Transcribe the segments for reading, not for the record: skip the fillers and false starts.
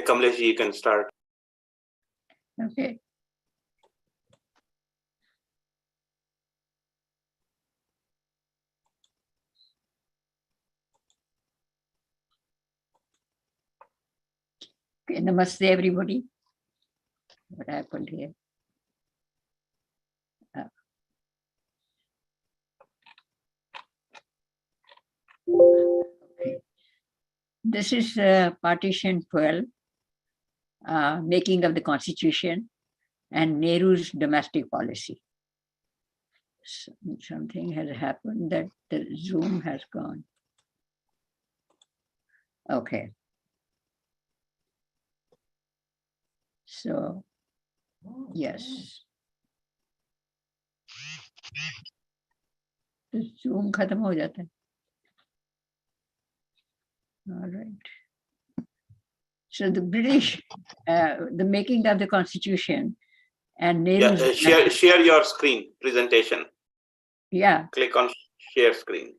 Kamlesh, you can start. Okay. Okay, namaste everybody. What happened here? Okay. This is Partition 12, making of the Constitution and Nehru's domestic policy. Something has happened that the Zoom has gone. Okay. So, yes. तो Zoom खत्म हो जाता है. All right. So the British, the making of the Constitution and Nehru's... share your screen presentation. Yeah. Click on share screen.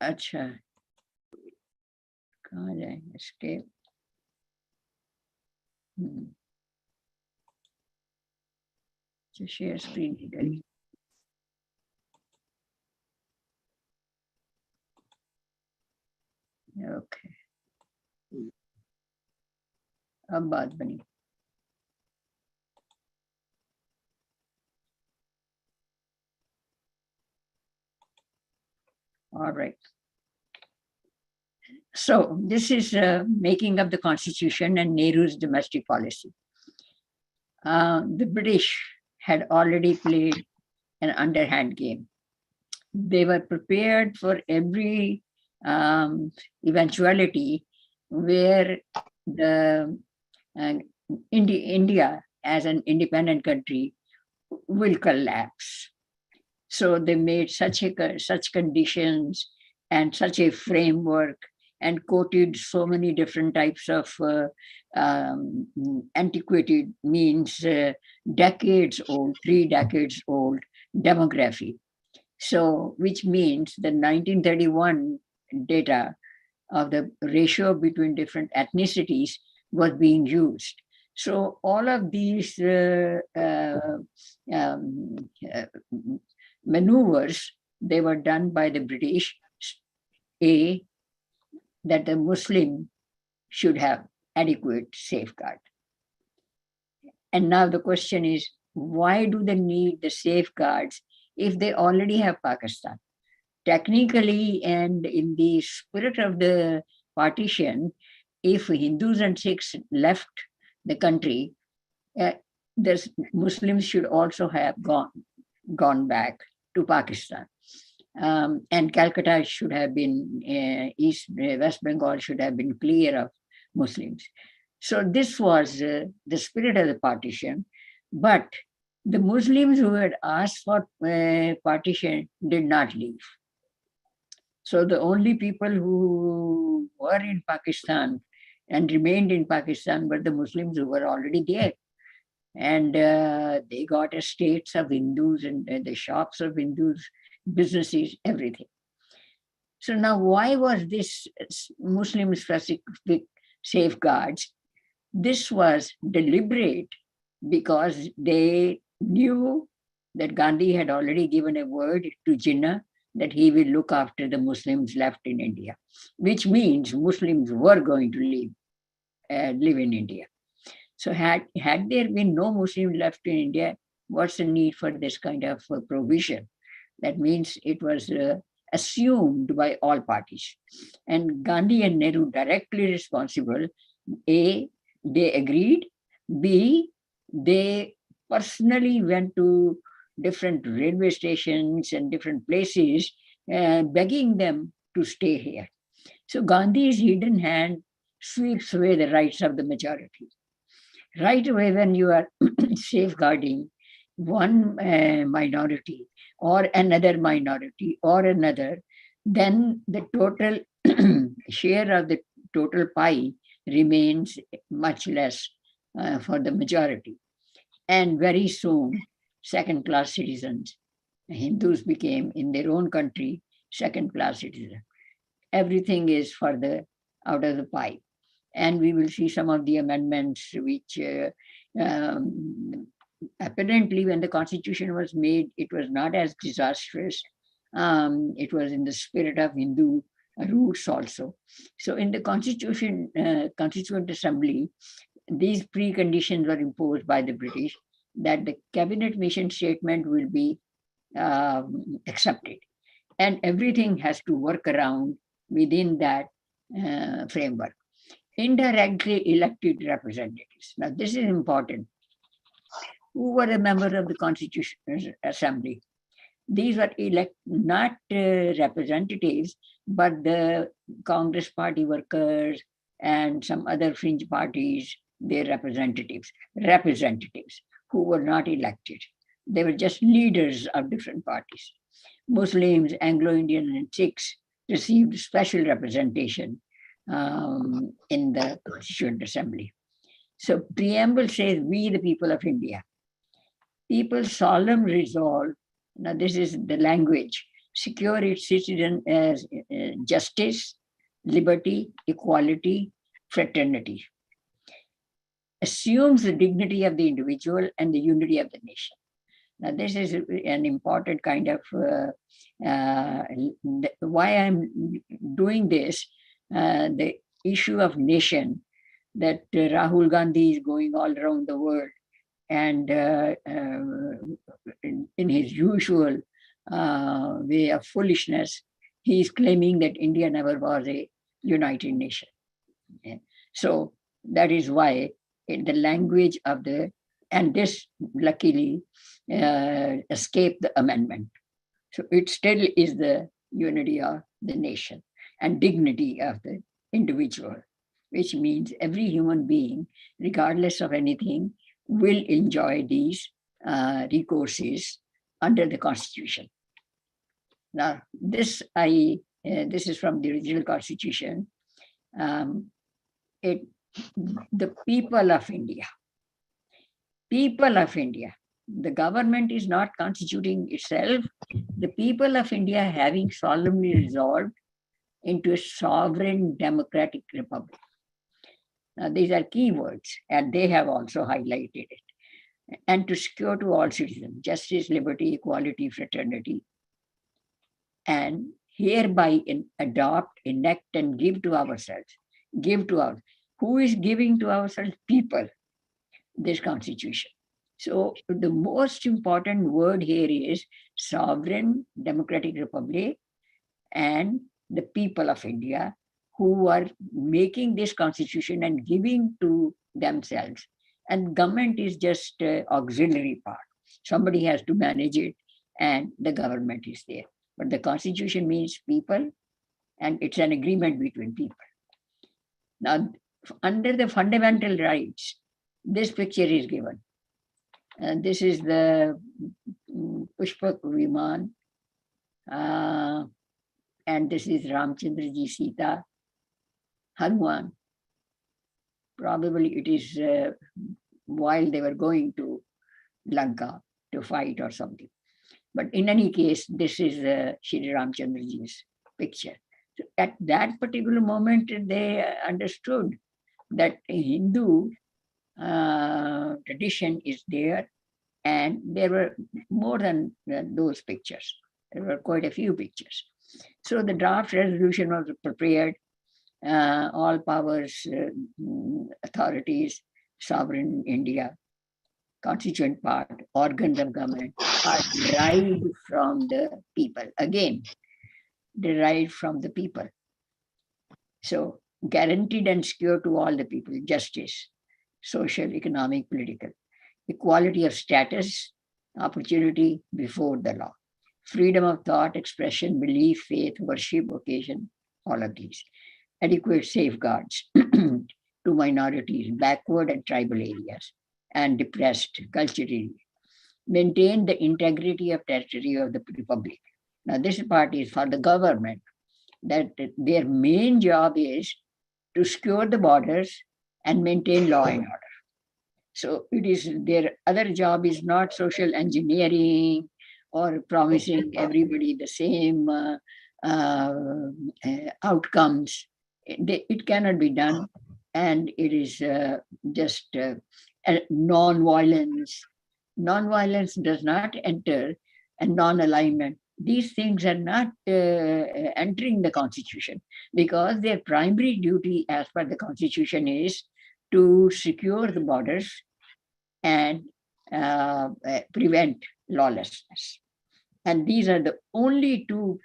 अच्छा. कहाँ जाए? Escape. So share screen ही करिए. Okay. अब बात बनी. All right. So this is making of the Constitution and Nehru's domestic policy. The British had already played an underhand game. They were prepared for every eventuality where the India as an independent country will collapse. So they made such conditions and such a framework and quoted so many different types of antiquated, means decades old, 3 decades old demography. So, which means the 1931 data of the ratio between different ethnicities was being used. So all of these maneuvers, they were done by the British, that the Muslim should have adequate safeguard. And now the question is, why do they need the safeguards if they already have Pakistan? Technically, and in the spirit of the partition, if Hindus and Sikhs left the country, the Muslims should also have gone back to Pakistan. And Calcutta should have been, West Bengal should have been clear of Muslims. So this was the spirit of the partition. But the Muslims who had asked for partition did not leave. So the only people who were in Pakistan and remained in Pakistan were the Muslims who were already there. And they got estates of Hindus and the shops of Hindus, businesses, everything. So now why was this Muslim specific safeguards? This was deliberate because they knew that Gandhi had already given a word to Jinnah that he will look after the Muslims left in India, which means Muslims were going to live in India. So had there been no Muslim left in India, what's the need for this kind of provision? That means it was assumed by all parties. And Gandhi and Nehru directly responsible. A, they agreed. B, they personally went to different railway stations and different places, begging them to stay here. So Gandhi's hidden hand sweeps away the rights of the majority. Right away, when you are safeguarding one minority or another minority or another, then the total share of the total pie remains much less for the majority. And very soon, second-class citizens, Hindus became in their own country second-class citizens. Everything is for the out of the pie. And we will see some of the amendments which apparently when the constitution was made, it was not as disastrous. It was in the spirit of Hindu roots also. So in the Constituent Assembly, these preconditions were imposed by the British that the cabinet mission statement will be accepted, and everything has to work around within that framework. Indirectly elected representatives. Now, this is important. Who were a member of the Constitutional Assembly? These were not representatives, but the Congress Party workers and some other fringe parties, their representatives who were not elected. They were just leaders of different parties. Muslims, Anglo-Indian, and Sikhs received special representation in the Constituent Assembly. So preamble says, we the people of India. People solemn resolve, now this is the language, secure its citizen as justice, liberty, equality, fraternity. Assumes the dignity of the individual and the unity of the nation. Now, this is an important kind of why I'm doing this. The issue of nation, that Rahul Gandhi is going all around the world, and in his usual way of foolishness, he is claiming that India never was a united nation. Okay? So that is why in the language of the, and this luckily escaped the amendment. So it still is the unity of the nation and dignity of the individual, which means every human being, regardless of anything, will enjoy these recourses under the Constitution. Now, this is from the original Constitution. The people of India, the government is not constituting itself. The people of India having solemnly resolved into a sovereign democratic republic. Now, these are key words, and they have also highlighted it. And to secure to all citizens justice, liberty, equality, fraternity, and hereby adopt, enact, and give to ourselves. Who is giving to ourselves? People, this Constitution. So the most important word here is sovereign democratic republic and the people of India who are making this Constitution and giving to themselves. And government is just auxiliary part. Somebody has to manage it and the government is there. But the Constitution means people, and it's an agreement between people. Now, under the fundamental rights, this picture is given. And this is the Pushpak Viman, and this is Ramchandraji Sita, Hanuman. Probably it is while they were going to Lanka to fight or something. But in any case, this is Shri Ramchandraji's picture. So at that particular moment, they understood that a Hindu tradition is there, and there were more than those pictures. There were quite a few pictures. So the draft resolution was prepared. All powers, authorities, sovereign India, constituent part, organs of government are derived from the people. Again, derived from the people. So guaranteed and secure to all the people, justice, social, economic, political, equality of status, opportunity before the law, freedom of thought, expression, belief, faith, worship, occasion, all of these. Adequate safeguards to minorities, backward and tribal areas, and depressed culturally. Maintain the integrity of territory of the republic. Now, this part is for the government, that their main job is to secure the borders and maintain law and order. So it is their other job is not social engineering or promising everybody the same outcomes. It cannot be done. and it is just non-violence. Non-violence does not enter, and non-alignment. These things are not entering the Constitution, because their primary duty as per the Constitution is to secure the borders and prevent lawlessness. And these are the only two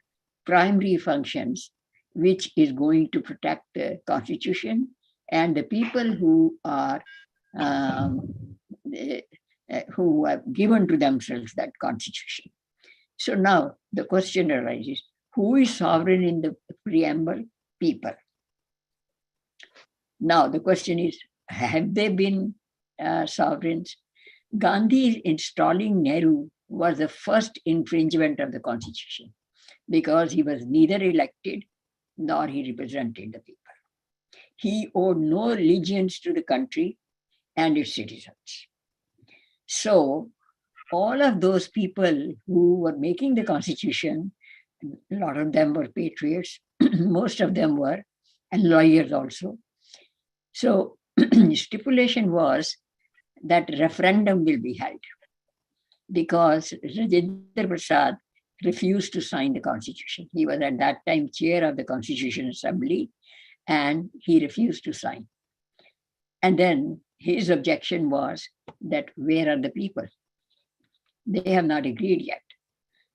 primary functions which is going to protect the Constitution and the people who are um, who have given to themselves that Constitution. So now the question arises, who is sovereign in the preamble? People. Now the question is, have they been sovereigns? Gandhi installing Nehru was the first infringement of the Constitution, because he was neither elected nor he represented the people. He owed no allegiance to the country and its citizens. So all of those people who were making the Constitution, a lot of them were patriots, most of them were, and lawyers also. So stipulation was that referendum will be held, because Rajendra Prasad refused to sign the Constitution. He was at that time chair of the Constitution Assembly, and he refused to sign. And then his objection was that where are the people? They have not agreed yet.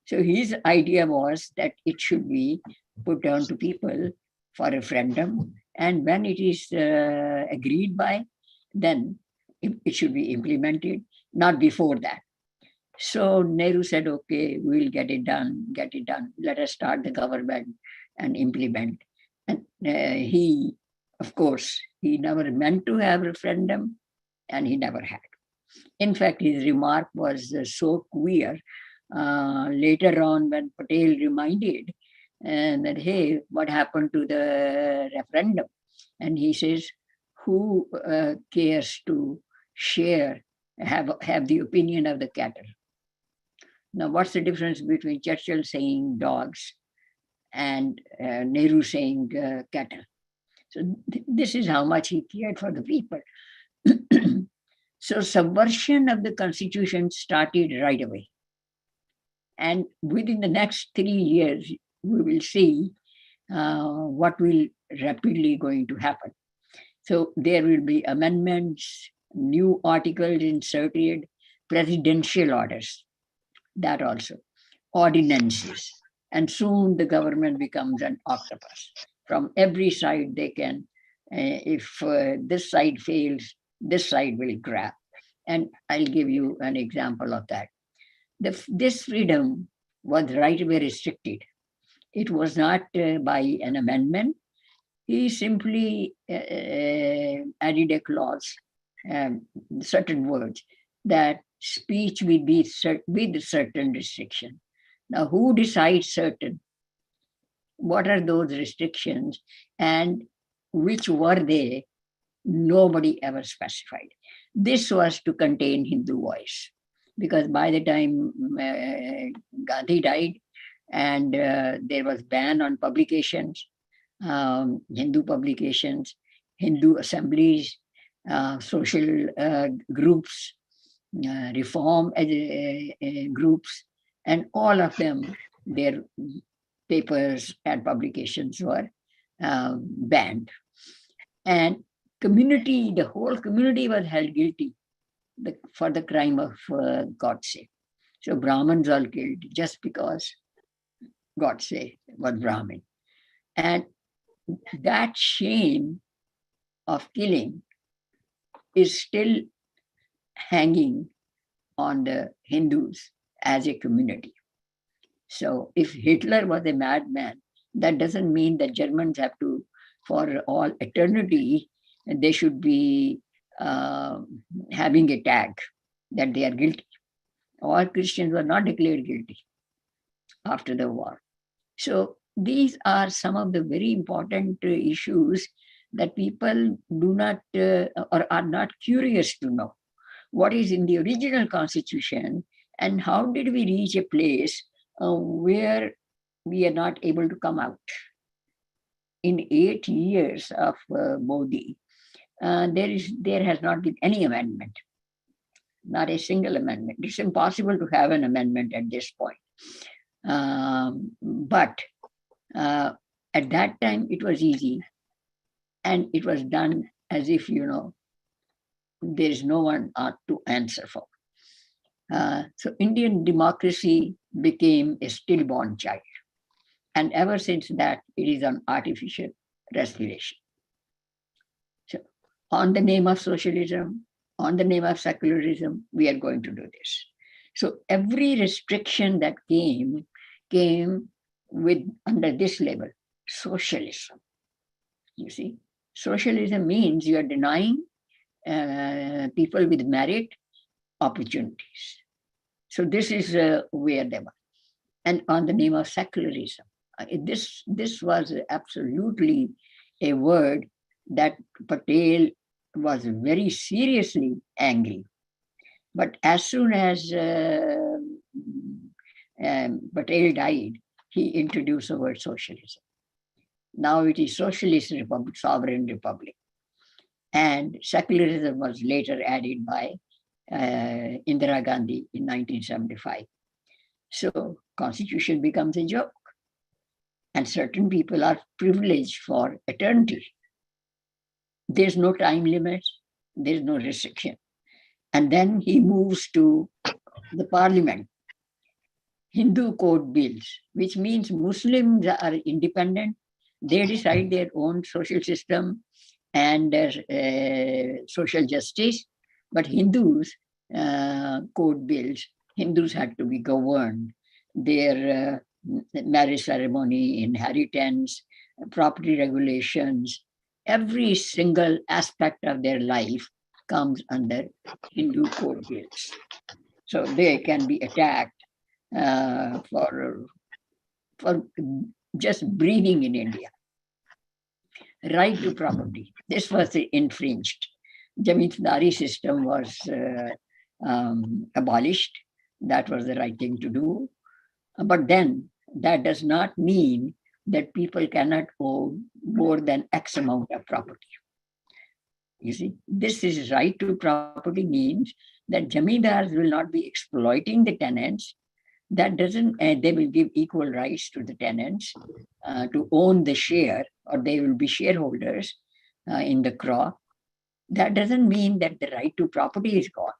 So his idea was that it should be put down to people for referendum, and when it is agreed by, then it should be implemented, not before that. So Nehru said, okay, we'll get it done. Let us start the government and implement. And he, of course, he never meant to have referendum, and he never had. In fact, his remark was so queer. Later on, when Patel reminded that, hey, what happened to the referendum? And he says, who cares to share, have the opinion of the cattle? Now, what's the difference between Churchill saying dogs and Nehru saying cattle? So this is how much he cared for the people. So subversion of the Constitution started right away. And within the next 3 years, we will see what will rapidly going to happen. So there will be amendments, new articles inserted, presidential orders, that also, ordinances. And soon the government becomes an octopus. From every side they can, if this side fails, this side will grab. And I'll give you an example of that. This freedom was right away restricted. It was not by an amendment. He simply added a clause, certain words, that speech will be with certain restriction. Now, who decides certain? What are those restrictions, and which were they? Nobody ever specified. This was to contain Hindu voice, because by the time Gandhi died, and there was ban on publications, Hindu publications, Hindu assemblies, social groups, reform groups, and all of them, their papers and publications were banned. And the whole community was held guilty for the crime of Godse. So Brahmins all killed just because Godse was Brahmin. And that shame of killing is still hanging on the Hindus as a community. So if Hitler was a madman, that doesn't mean that Germans have to, for all eternity, they should be having a tag that they are guilty. All Christians were not declared guilty after the war. So these are some of the very important issues that people do not or are not curious to know. What is in the original Constitution, and how did we reach a place where we are not able to come out? In 8 years of Modi, there has not been any amendment, not a single amendment. It's impossible to have an amendment at this point. But at that time, it was easy, and it was done as if, there is no one to answer for. So Indian democracy became a stillborn child. And ever since that, it is on artificial respiration. So on the name of socialism, on the name of secularism, we are going to do this. So every restriction that came with under this label, socialism. You see, socialism means you are denying people with merit opportunities. So this is where they were. And on the name of secularism, this was absolutely a word that Patel was very seriously angry. But as soon as Patel died, he introduced the word socialism. Now it is socialist republic, sovereign republic. And secularism was later added by Indira Gandhi in 1975. So constitution becomes a joke. And certain people are privileged for eternity. There's no time limit, there's no restriction. And then he moves to the parliament, Hindu code bills, which means Muslims are independent. They decide their own social system and social justice. But Hindus, code bills, Hindus had to be governed. Their marriage ceremony, inheritance, property regulations, every single aspect of their life comes under Hindu code bills. So they can be attacked for just breathing in India. Right to property. This was infringed. Jamindari system was abolished. That was the right thing to do. But then that does not mean that people cannot own more than X amount of property. You see, this is right to property means that Jamindars will not be exploiting the tenants. That doesn't, they will give equal rights to the tenants to own the share, or they will be shareholders in the crop. That doesn't mean that the right to property is gone,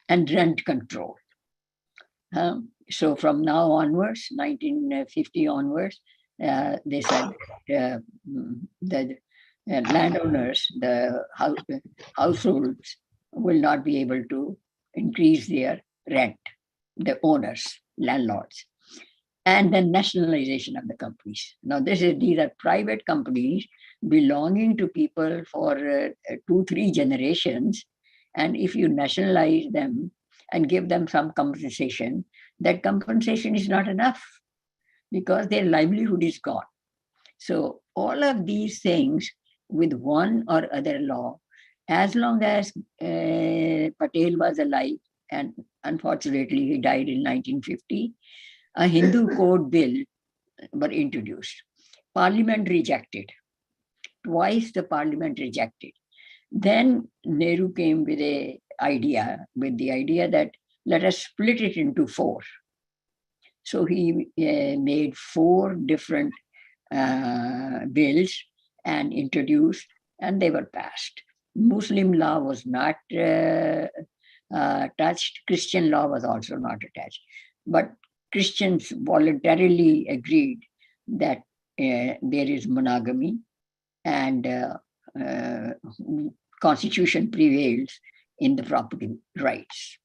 and rent control. So from now onwards, 1950 onwards, they said the landowners, the households will not be able to increase their rent, the owners, landlords. And then nationalization of the companies. Now these are private companies belonging to people for 2-3 generations. And if you nationalize them and give them some compensation, that compensation is not enough because their livelihood is gone. So all of these things with one or other law, as long as Patel was alive, and unfortunately he died in 1950, a Hindu code bill were introduced. Parliament rejected. Twice the parliament rejected. Then Nehru came with the idea that let us split it into 4. So he made 4 different bills and introduced, and they were passed. Muslim law was not touched. Christian law was also not attached. But Christians voluntarily agreed that there is monogamy, and constitution prevails in the property rights.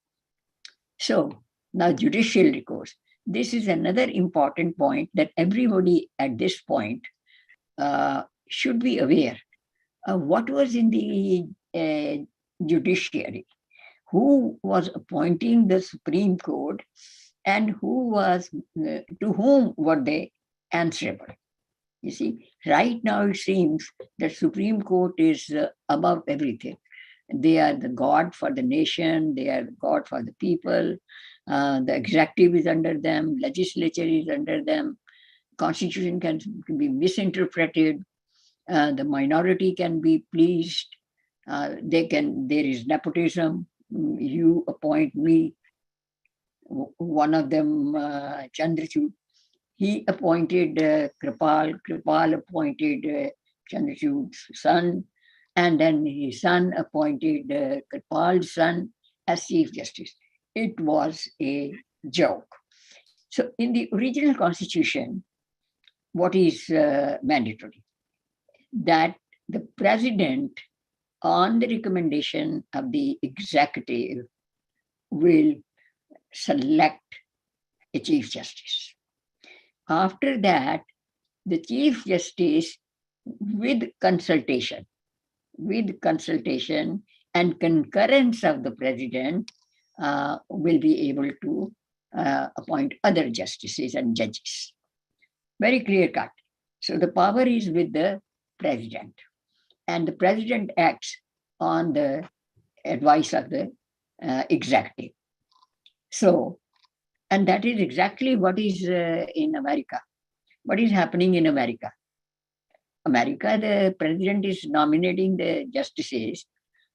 So now judicial recourse. This is another important point that everybody at this point should be aware of what was in the judiciary, who was appointing the Supreme Court, and who was to whom were they answerable. You see, right now it seems that Supreme Court is above everything. They are the God for the nation. They are the God for the people. The executive is under them. Legislature is under them. Constitution can be misinterpreted. The minority can be pleased There is nepotism. You appoint me. One of them, Chandrachud, he appointed Kripal. Kripal appointed Chandrachud's son, and then his son appointed Kripal's son as Chief Justice. It was a joke. So, in the original constitution, what is mandatory? That the president, on the recommendation of the executive, will select a Chief Justice. After that, the Chief Justice, with consultation and concurrence of the president, will be able to appoint other justices and judges. Very clear cut. So the power is with the president, and the president acts on the advice of the executive. So, and that is exactly what is in America. What is happening in America? America, the president is nominating the justices,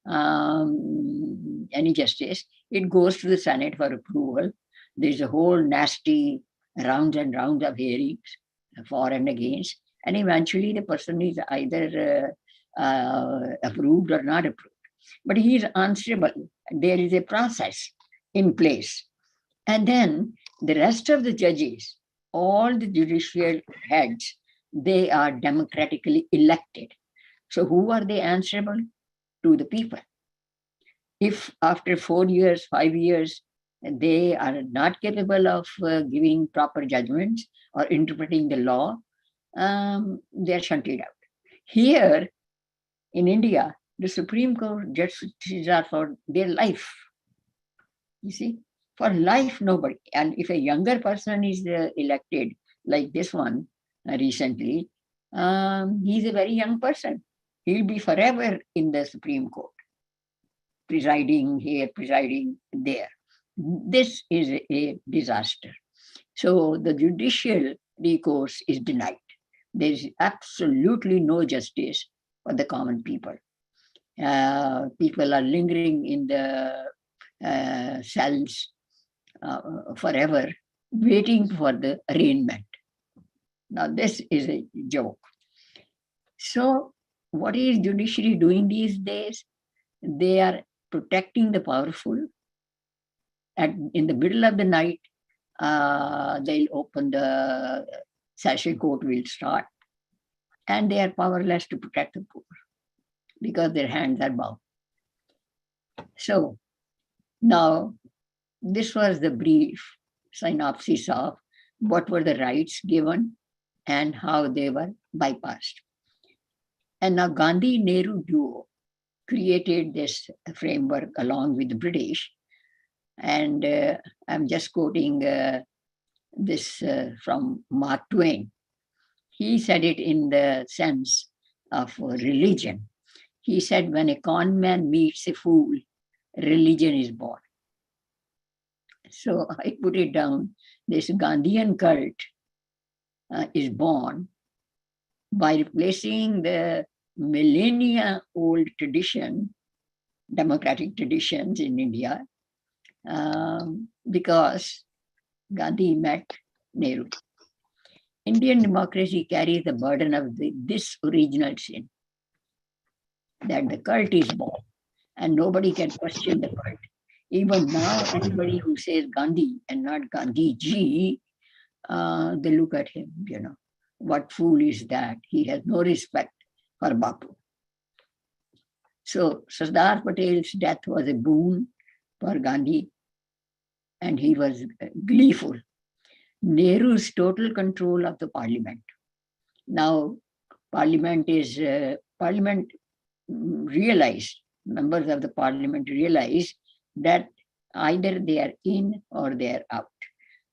any justice. It goes to the Senate for approval. There's a whole nasty rounds and rounds of hearings for and against, and eventually the person is either approved or not approved. But he is answerable. There is a process in place. And then the rest of the judges, all the judicial heads, they are democratically elected. So who are they answerable? To the people. If after 4 years, 5 years, they are not capable of giving proper judgments or interpreting the law, they are shunted out. Here in India, the Supreme Court justices are for their life. You see, for life, nobody. And if a younger person is elected, like this one recently, he's a very young person. He'll be forever in the Supreme Court, presiding here, presiding there. This is a disaster. So the judicial recourse is denied. There is absolutely no justice for the common people. People are lingering in the cells forever, waiting for the arraignment. Now, this is a joke. So, what is judiciary doing these days? They are protecting the powerful. In the middle of the night, they'll open the session court will start, and they are powerless to protect the poor because their hands are bound. So now this was the brief synopsis of what were the rights given and how they were bypassed. And now Gandhi-Nehru duo created this framework along with the British. And I'm just quoting this from Mark Twain. He said it in the sense of religion. He said, when a con man meets a fool, religion is born. So I put it down, this Gandhian cult is born by replacing the millennia-old tradition, democratic traditions in India, because Gandhi met Nehru. Indian democracy carries the burden of this original sin, that the cult is born and nobody can question the cult. Even now, anybody who says Gandhi and not Gandhiji, they look at him, what fool is that? He has no respect for Bapu. So Sardar Patel's death was a boon for Gandhi, and he was gleeful. Nehru's total control of the parliament. Now, parliament realized, members of the parliament realized that either they are in or they are out.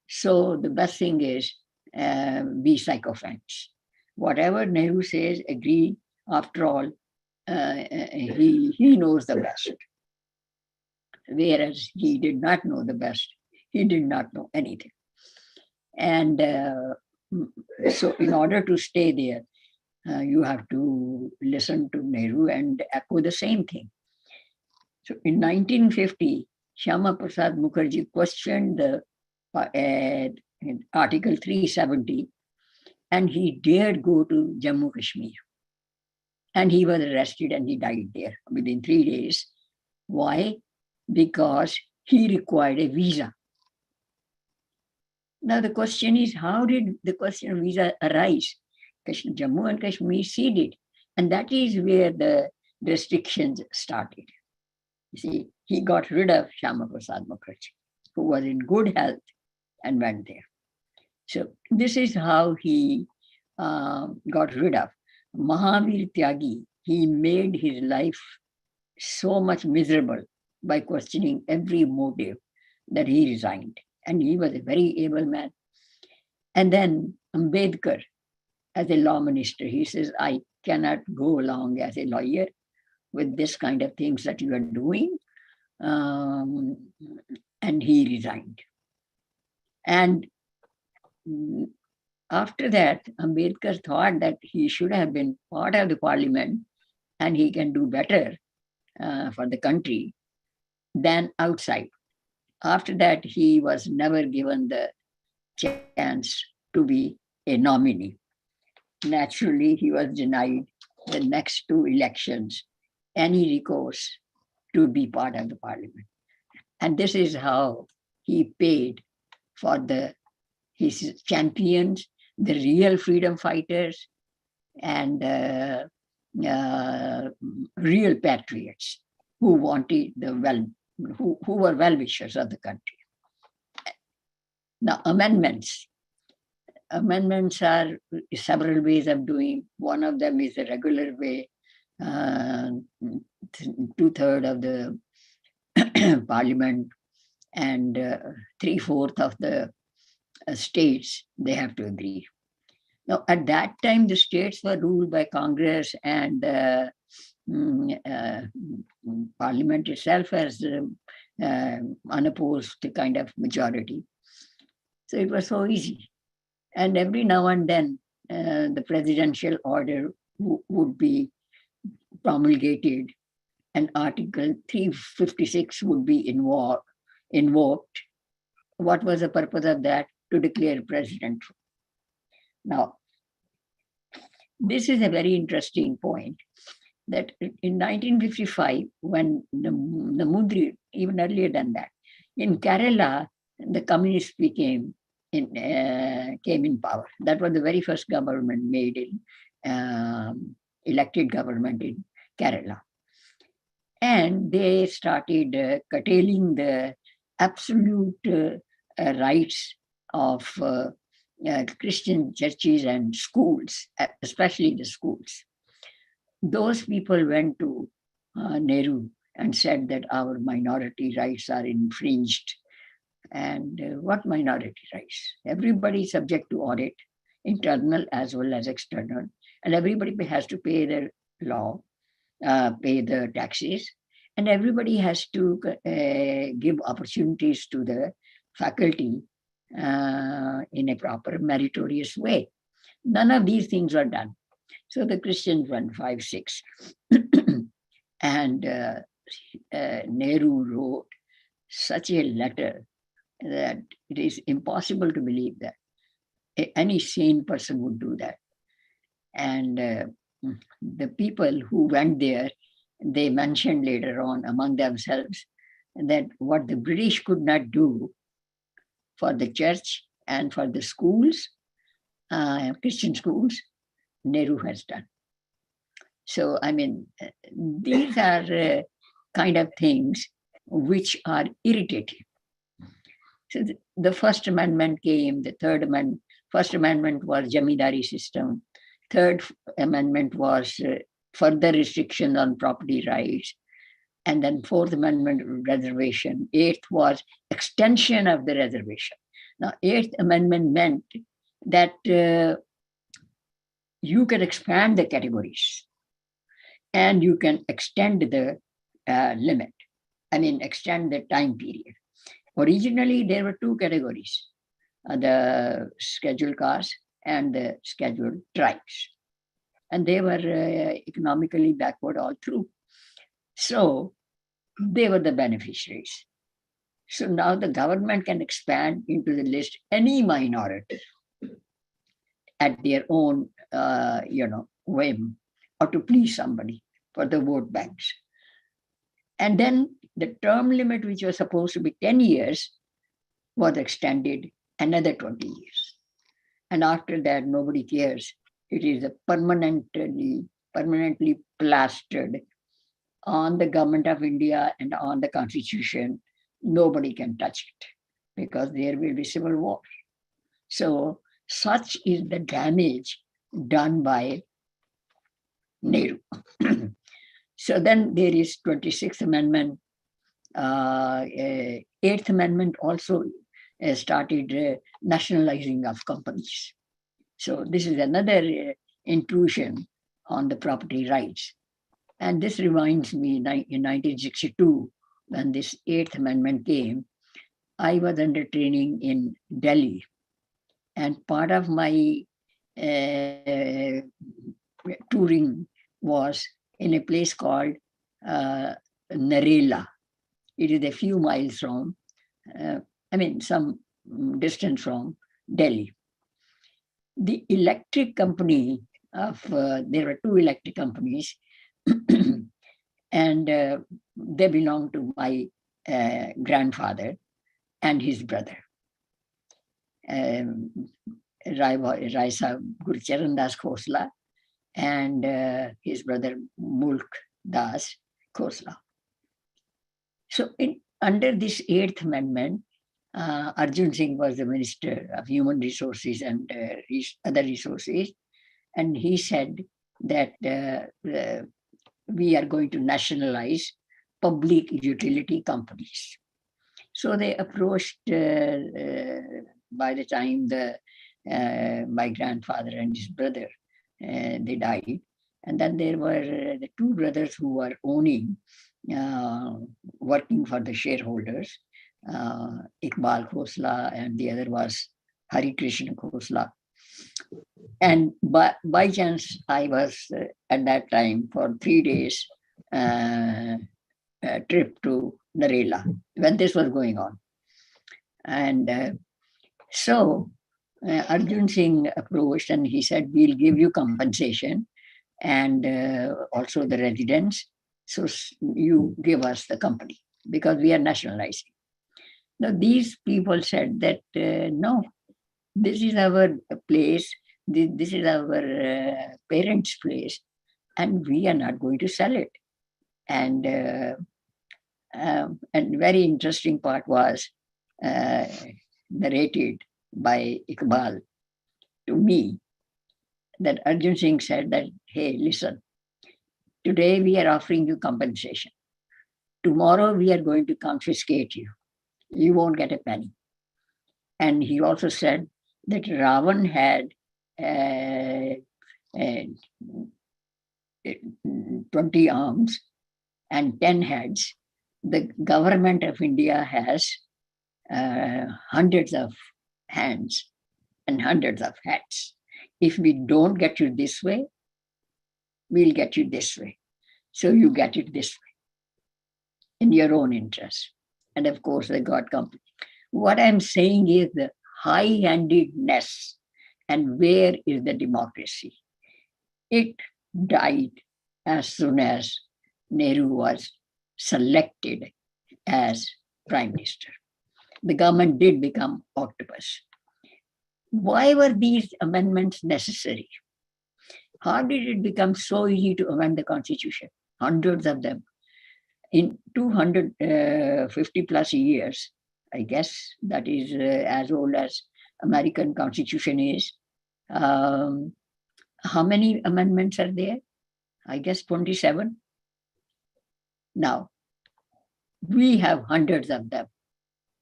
So the best thing is be sycophants. Whatever Nehru says, agree. After all, he knows the best. Whereas he did not know the best. He did not know anything. And so in order to stay there, you have to listen to Nehru and echo the same thing. So in 1950, Shyama Prasad Mukherjee questioned the Article 370, and he dared go to Jammu Kashmir. And he was arrested and he died there within 3 days. Why? Because he required a visa. Now the question is, how did the question of visa arise? Jammu and Kashmir ceded, and that is where the restrictions started. You see, he got rid of Shyama Prasad Mukherjee, who was in good health and went there. So this is how he got rid of. Mahavir Tyagi, he made his life so much miserable by questioning every motive that he resigned. And he was a very able man. And then Ambedkar, as a law minister, he says, I cannot go along as a lawyer with this kind of things that you are doing. And he resigned. And after that, Ambedkar thought that he should have been part of the parliament and he can do better for the country than outside. After that, he was never given the chance to be a nominee. Naturally, he was denied the next two elections any recourse to be part of the parliament. And this is how he paid for his champions, the real freedom fighters, and real patriots who wanted who were well-wishers of the country. Now, amendments. Amendments are several ways of doing. One of them is a regular way. 2/3 of the parliament and 3/4 of the states, they have to agree. Now, at that time, the states were ruled by Congress, and Parliament itself has unopposed kind of majority. So it was so easy. And every now and then, the presidential order would be promulgated, and Article 356 would be invoked. What was the purpose of that? To declare president. Now, this is a very interesting point, that in 1955, when the Mudri, even earlier than that, in Kerala, the communists came in power. That was the very first government made in elected government in Kerala. And they started curtailing the absolute rights of Christian churches and schools, especially the schools. Those people went to Nehru and said that our minority rights are infringed. And what minority rights? Everybody is subject to audit, internal as well as external, and everybody has to pay their law, pay the taxes, and everybody has to give opportunities to the faculty in a proper meritorious way. None of these things are done. So the Christians won 5-6. And Nehru wrote such a letter that it is impossible to believe that any sane person would do that. And the people who went there, they mentioned later on among themselves that what the British could not do for the church and for the schools, Christian schools, Nehru has done. So, I mean, these are kind of things which are irritating. So the First Amendment came, the First Amendment was Jamidari system. Third Amendment was further restriction on property rights. And then Fourth Amendment, reservation. Eighth was extension of the reservation. Now, Eighth Amendment meant that you can expand the categories and you can extend the limit. I mean, extend the time period. Originally, there were two categories, the scheduled castes and the scheduled tribes. and they were economically backward all through. So they were the beneficiaries. So now the government can expand into the list any minority at their own, whim, or to please somebody for the vote banks. And then the term limit, which was supposed to be 10 years, was extended another 20 years. And after that, nobody cares. It is a permanently plastered on the government of India and on the constitution. Nobody can touch it because there will be civil war. So such is the damage done by Nehru. So then there is 26th Amendment. 8th Amendment also started nationalizing of companies. So this is another intrusion on the property rights. And this reminds me, in 1962, when this 8th Amendment came, I was under training in Delhi. And part of my touring was in a place called Narela. It is a few miles from, some distance from Delhi. The electric company there were two electric companies, and they belonged to my grandfather and his brother. Rai Sahib Gurcharan Das Khosla and his brother Mulk Das Khosla. So under this 8th Amendment, Arjun Singh was the Minister of Human Resources and other resources, and he said that we are going to nationalize public utility companies. So they approached, by the time my grandfather and his brother, they died. And then there were the two brothers who were owning, working for the shareholders, Iqbal Khosla, and the other was Hari Krishna Khosla. And by chance, I was at that time for 3 days trip to Narela when this was going on. And so Arjun Singh approached and he said, we'll give you compensation and also the residents. So you give us the company because we are nationalizing. Now, these people said that, no, this is our place, this is our parents' place, and we are not going to sell it. And very interesting part was narrated by Iqbal to me that Arjun Singh said that, hey, listen, today we are offering you compensation. Tomorrow we are going to confiscate you. You won't get a penny. And he also said that Ravan had 20 arms and 10 heads. The government of India has hundreds of hands and hundreds of heads. If we don't get you this way, we'll get you this way. So you get it this way in your own interest. And of course, they got company. What I'm saying is the high-handedness and where is the democracy? It died as soon as Nehru was selected as Prime Minister. The government did become octopus. Why were these amendments necessary? How did it become so easy to amend the Constitution? Hundreds of them. In 250 plus years, I guess that is as old as American Constitution is. How many amendments are there? I guess 27. Now, we have hundreds of them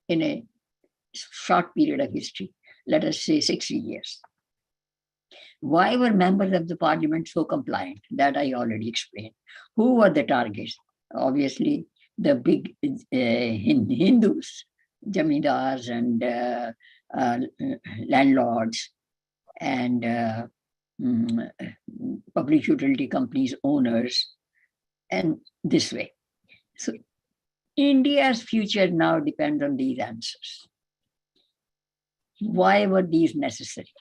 in a short period of history, let us say 60 years. Why were members of the parliament so compliant? That I already explained. Who were the targets? Obviously, the big Hindus, jamidars and landlords and mm, public utility companies, owners, and this way. So India's future now depends on these answers. Why were these necessary?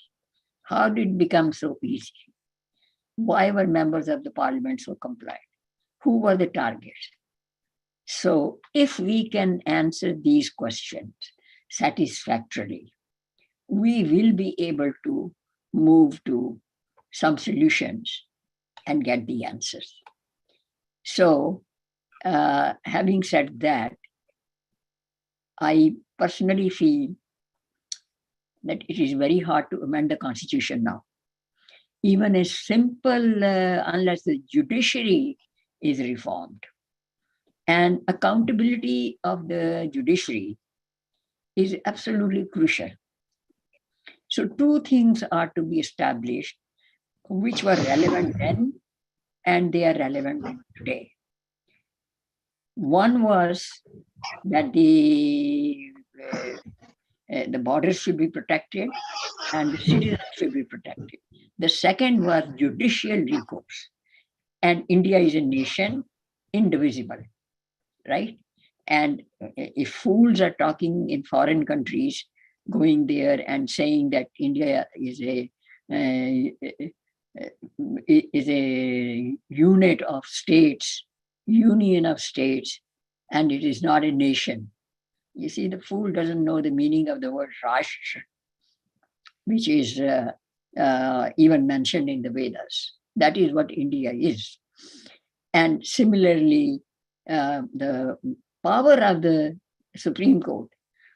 How did it become so easy? Why were members of the parliament so compliant? Who were the targets? So if we can answer these questions satisfactorily, we will be able to move to some solutions and get the answers. So, having said that, I personally feel that it is very hard to amend the constitution now. Even a simple, unless the judiciary is reformed, and accountability of the judiciary is absolutely crucial. So, two things are to be established which were relevant then and they are relevant today. One was that the borders should be protected and the citizens should be protected. The second was judicial recourse. And India is a nation indivisible, right? And if fools are talking in foreign countries, going there and saying that India is a unit of states, union of states, and it is not a nation. You see, the fool doesn't know the meaning of the word Rashtra, which is even mentioned in the Vedas. That is what India is. And similarly, the power of the Supreme Court,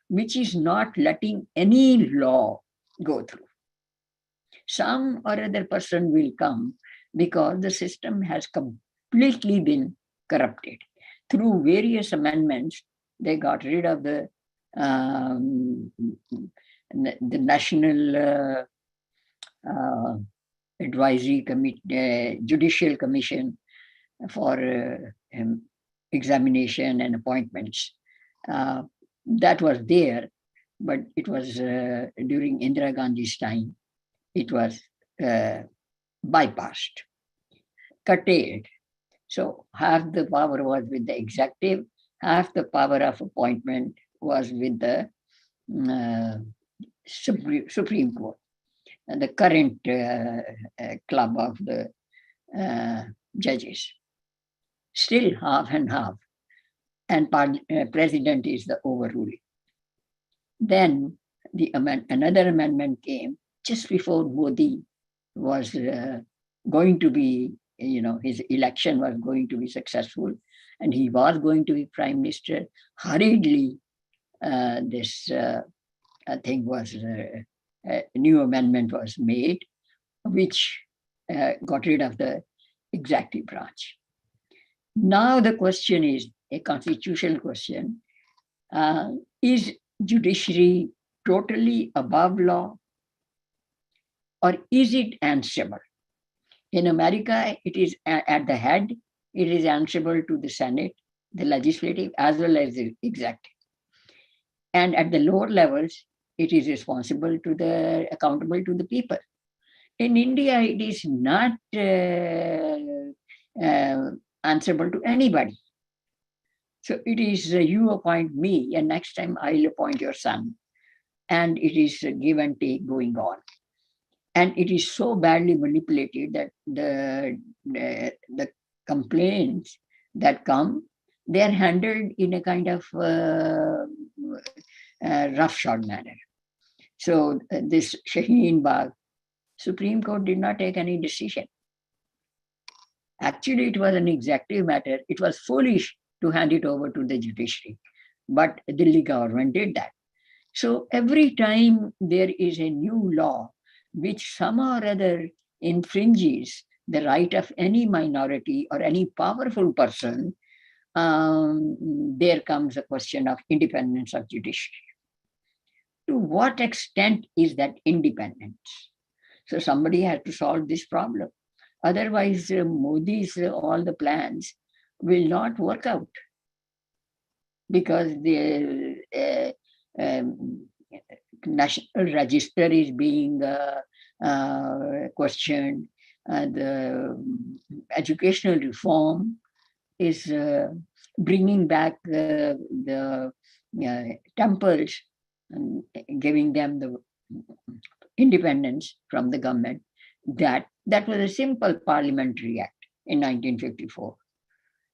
which is not letting any law go through. Some or other person will come because the system has completely been corrupted. Through various amendments, they got rid of the National Advisory Committee, Judicial Commission for examination and appointments. That was there, but it was during Indira Gandhi's time. It was bypassed, curtailed. So half the power was with the executive, half the power of appointment was with the Supreme Court, and the current club of the judges. Still half and half, and president is the overruling. Then another amendment came just before Modi was going to be, his election was going to be successful, and he was going to be prime minister. Hurriedly, this thing was, a new amendment was made, which got rid of the executive branch. Now the question is a constitutional question. Is judiciary totally above law, or is it answerable? In America, it is at the head, it is answerable to the Senate, the legislative, as well as the executive. And at the lower levels, it is accountable to the people. In India, it is not answerable to anybody. So it is you appoint me, and next time I'll appoint your son. And it is a give and take going on. And it is so badly manipulated that the complaints that come, they are handled in a kind of roughshod manner. So this Shaheen Bagh, Supreme Court did not take any decision. Actually, it was an executive matter. It was foolish to hand it over to the judiciary, but the Delhi government did that. So every time there is a new law which somehow or other infringes the right of any minority or any powerful person, there comes a question of independence of judiciary. To what extent is that independence? So somebody has to solve this problem. Otherwise, Modi's all the plans will not work out, because the national register is being questioned. The educational reform is bringing back the temples and giving them the independence from the government. That was a simple parliamentary act in 1954.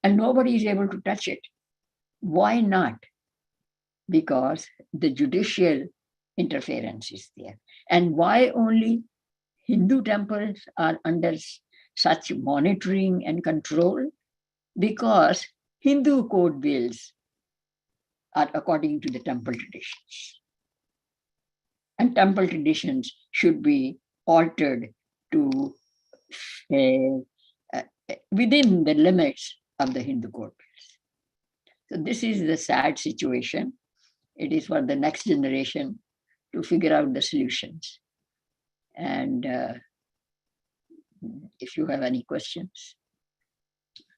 And nobody is able to touch it. Why not? Because the judicial interference is there. And why only Hindu temples are under such monitoring and control? Because Hindu code bills are according to the temple traditions. And temple traditions should be altered to within the limits of the Hindu code bills. So this is the sad situation. It is for the next generation to figure out the solutions. And if you have any questions,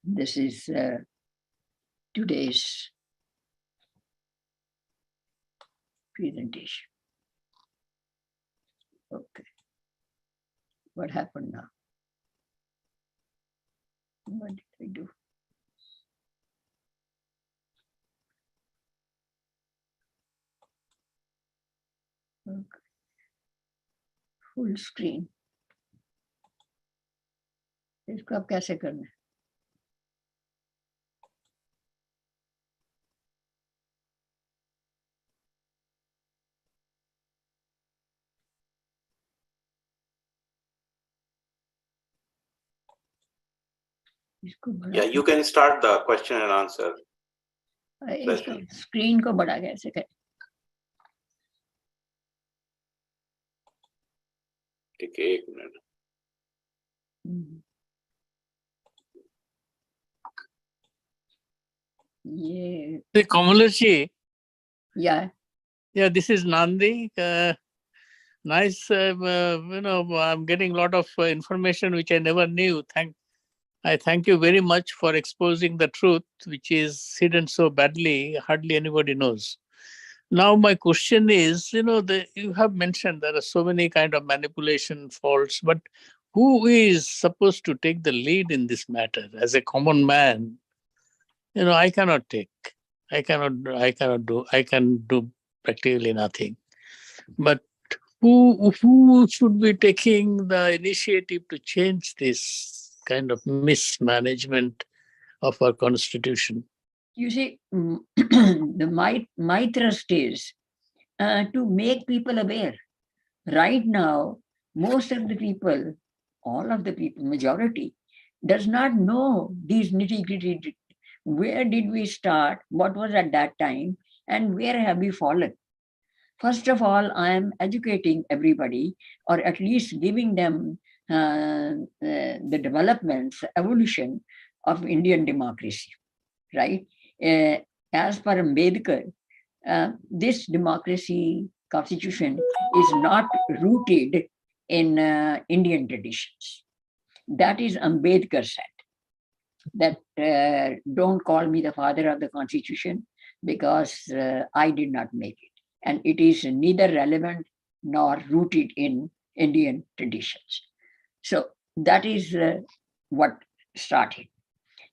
this is today's presentation. Okay. What happened now? What did I do? Okay. Full screen. इसको अब कैसे करना है? Yeah, you can start the question and answer. Screen को बड़ा कैसे करें? ठीक है, 1 minute. Yeah. Kamlesh ji. Yeah. Yeah, this is Nandi. Nice, I'm getting a lot of information which I never knew. I thank you very much for exposing the truth, which is hidden so badly, hardly anybody knows. Now, my question is, you have mentioned there are so many kind of manipulation faults, but who is supposed to take the lead in this matter? As a common man, I cannot take. I can do practically nothing. But who should be taking the initiative to change this kind of mismanagement of our constitution? You see, my trust is to make people aware. Right now, most of the people, all of the people, majority, does not know these nitty-gritty. Where did we start? What was at that time? And where have we fallen? First of all, I am educating everybody, or at least giving them the developments, evolution of Indian democracy, right? As per Ambedkar, this democracy constitution is not rooted in Indian traditions. That is Ambedkar said. That don't call me the father of the constitution because I did not make it. And it is neither relevant nor rooted in Indian traditions. So that is what started.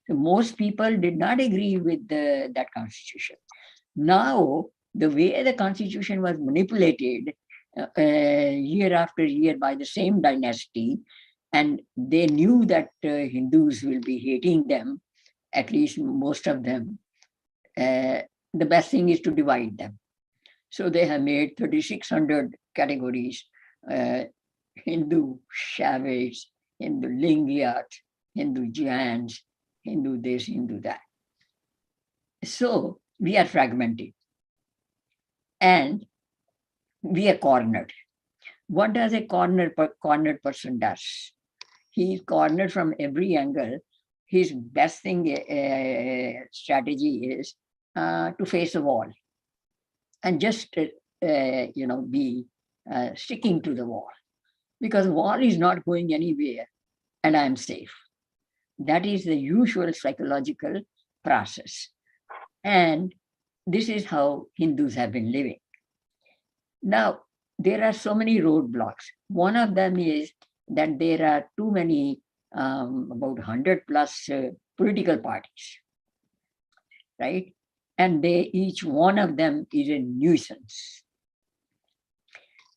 So most people did not agree with that constitution. Now, the way the constitution was manipulated year after year by the same dynasty, and they knew that Hindus will be hating them, at least most of them, the best thing is to divide them. So they have made 3,600 categories, Hindu Shaivites, Hindu Lingayat, Hindu Jains, Hindu this, Hindu that. So we are fragmented and we are cornered. What does a cornered person does? He is cornered from every angle. His best thing strategy is to face a wall and just be sticking to the wall, because the wall is not going anywhere and I am safe. That is the usual psychological process. And this is how Hindus have been living. Now, there are so many roadblocks. One of them is that there are too many, about 100 plus political parties, right? And each one of them is a nuisance.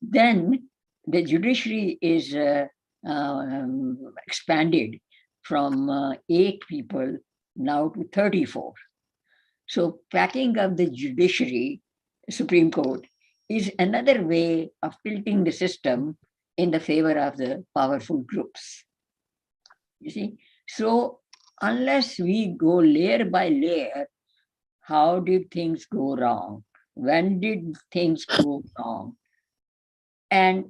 Then the judiciary is expanded from 8 people now to 34. So packing up the judiciary, Supreme Court, is another way of tilting the system in the favor of the powerful groups. You see? So unless we go layer by layer, how did things go wrong? When did things go wrong? And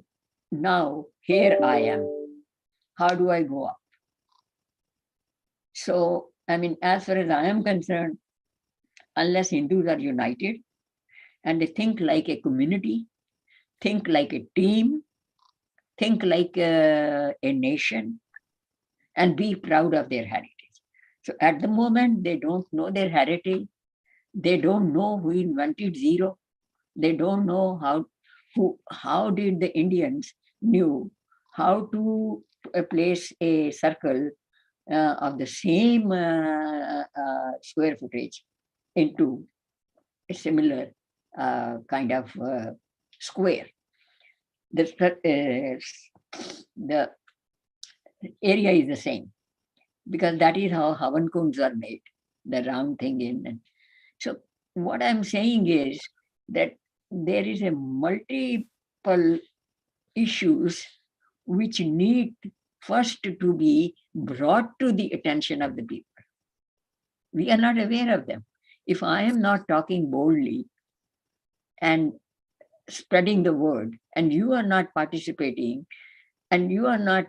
now here I am. How do I go up? So, I mean, as far as I am concerned, unless Hindus are united and they think like a community, think like a team, think like a nation, and be proud of their heritage. So at the moment, they don't know their heritage. They don't know who invented zero. They don't know how did the Indians knew how to place a circle of the same square footage into a similar kind of square. The area is the same because that is how Havan kunds are made, the round thing in. So what I'm saying is that there is a multiple issues which need first to be brought to the attention of the people. We are not aware of them. If I am not talking boldly and spreading the word, and you are not participating, and you are not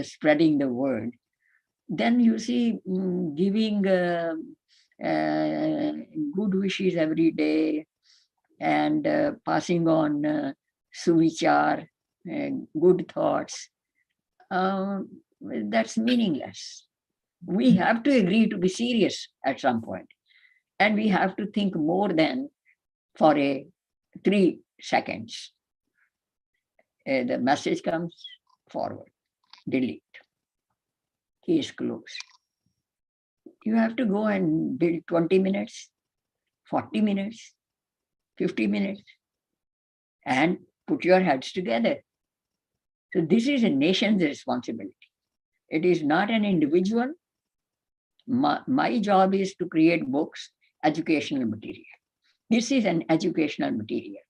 spreading the word, then you see giving good wishes every day and passing on suvichar, good thoughts, that's meaningless. We have to agree to be serious at some point, and we have to think more than for 3 seconds. The message comes, forward, delete, case closed. You have to go and build 20 minutes, 40 minutes, 50 minutes, and put your heads together. So this is a nation's responsibility. It is not an individual. My job is to create books, educational material. This is an educational material.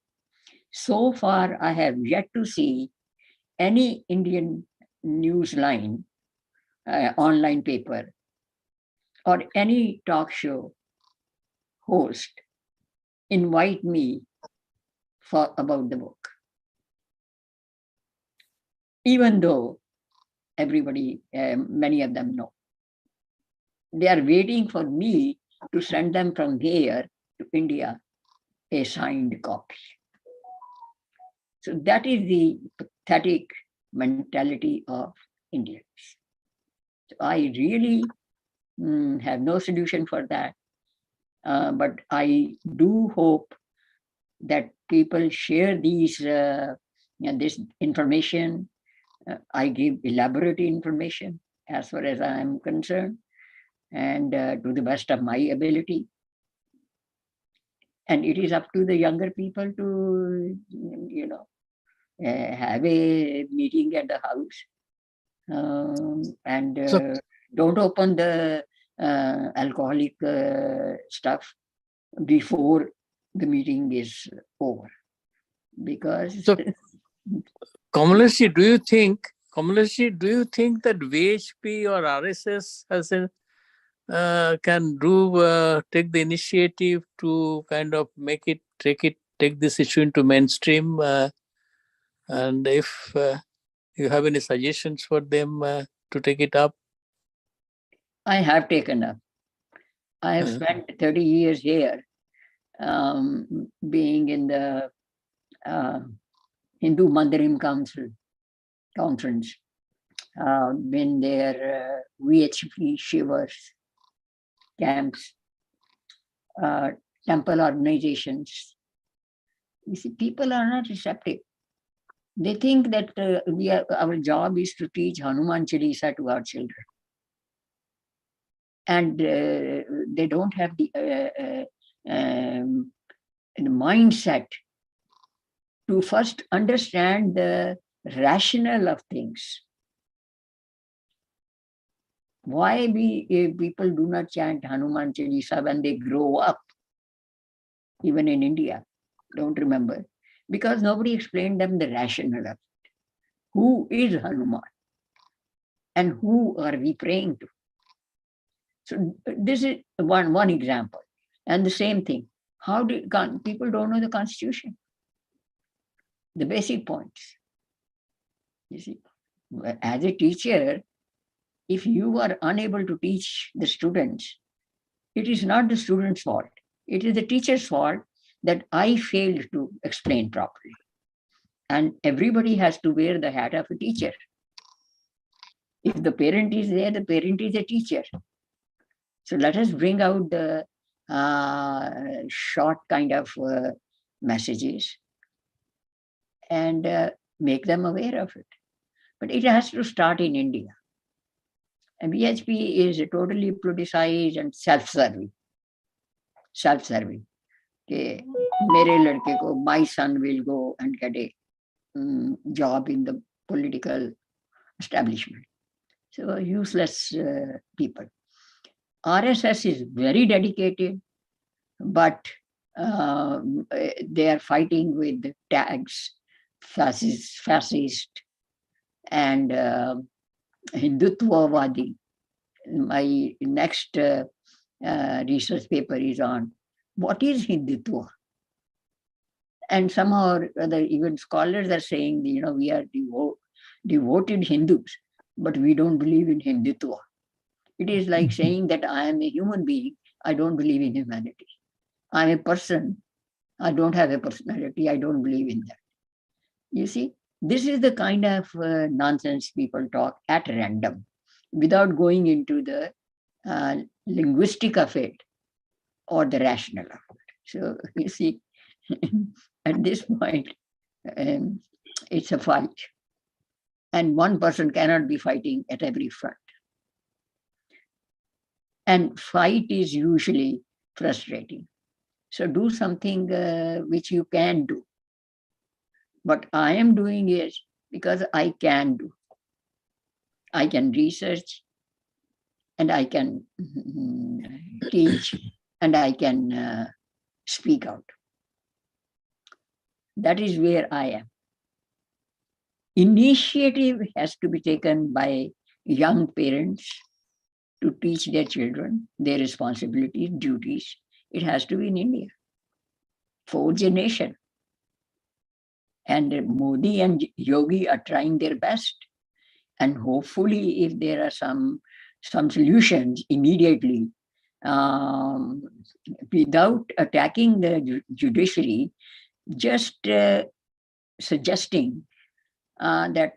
So far, I have yet to see any Indian news line, online paper, or any talk show host invite me about the book. Even though everybody, many of them know. They are waiting for me to send them from here to India a signed copy. So that is the pathetic mentality of Indians. So I really have no solution for that. But I do hope that people share this information. I give elaborate information as far as I am concerned, and to the best of my ability. And it is up to the younger people to, have a meeting at the house, and don't open the alcoholic stuff before the meeting is over, because so, Kamlesh, do you think that VHP or RSS can take the initiative to kind of take this issue into mainstream? And if you have any suggestions for them to take it up? I have taken up. I have spent 30 years here, being in the Hindu Mandirim Conference, been there, VHP Shivers, camps, temple organizations. You see, people are not receptive. They think that our job is to teach Hanuman Chalisa to our children. And they don't have the mindset to first understand the rationale of things. Why people do not chant Hanuman Chalisa when they grow up, even in India, don't remember, because nobody explained them the rationale of it. Who is Hanuman? And who are we praying to? So this is one example. And the same thing, people don't know the Constitution, the basic points. You see, as a teacher, if you are unable to teach the students, it is not the student's fault. It is the teacher's fault that I failed to explain properly. And everybody has to wear the hat of a teacher. If the parent is there, the parent is a teacher. So let us bring out the short kind of messages and make them aware of it. But it has to start in India. And BHP is totally politicized and self-serving. Self-serving. Okay, my son will go and get a job in the political establishment. So useless people. RSS is very dedicated, but they are fighting with tags, fascist and Hindutvavadi. My next research paper is on what is Hindutva. And somehow or other, even scholars are saying, we are devoted Hindus, but we don't believe in Hindutva. It is like saying that I am a human being, I don't believe in humanity. I'm a person, I don't have a personality, I don't believe in that. You see, this is the kind of nonsense people talk at random without going into the linguistic of it or the rational of it. So you see, at this point, it's a fight. And one person cannot be fighting at every front. And fight is usually frustrating. So do something which you can do. What I am doing is because I can do. I can research and I can teach and I can speak out. That is where I am. Initiative has to be taken by young parents to teach their children their responsibilities, duties. It has to be in India. Forge a nation. And Modi and Yogi are trying their best. And hopefully, if there are some solutions immediately, without attacking the judiciary, just suggesting that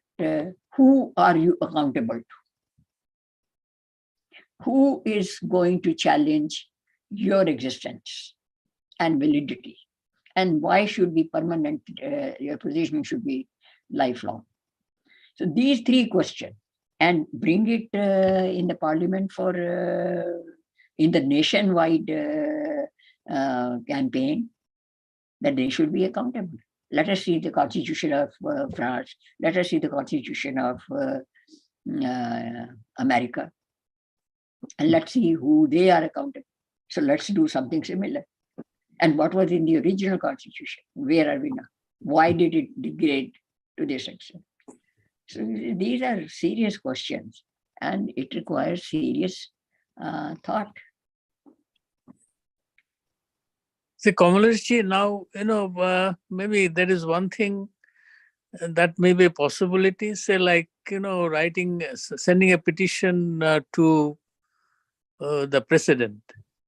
who are you accountable to? Who is going to challenge your existence and validity? And why should be permanent? Your position should be lifelong. So these three questions, and bring it in the parliament for in the nationwide campaign, that they should be accountable. Let us see the constitution of France. Let us see the constitution of America. And let's see who they are accountable. So let's do something similar. And what was in the original constitution? Where are we now? Why did it degrade to this extent? So these are serious questions, and it requires serious thought. See, Kamlesh, now, maybe there is one thing that may be a possibility, say like, sending a petition to the president,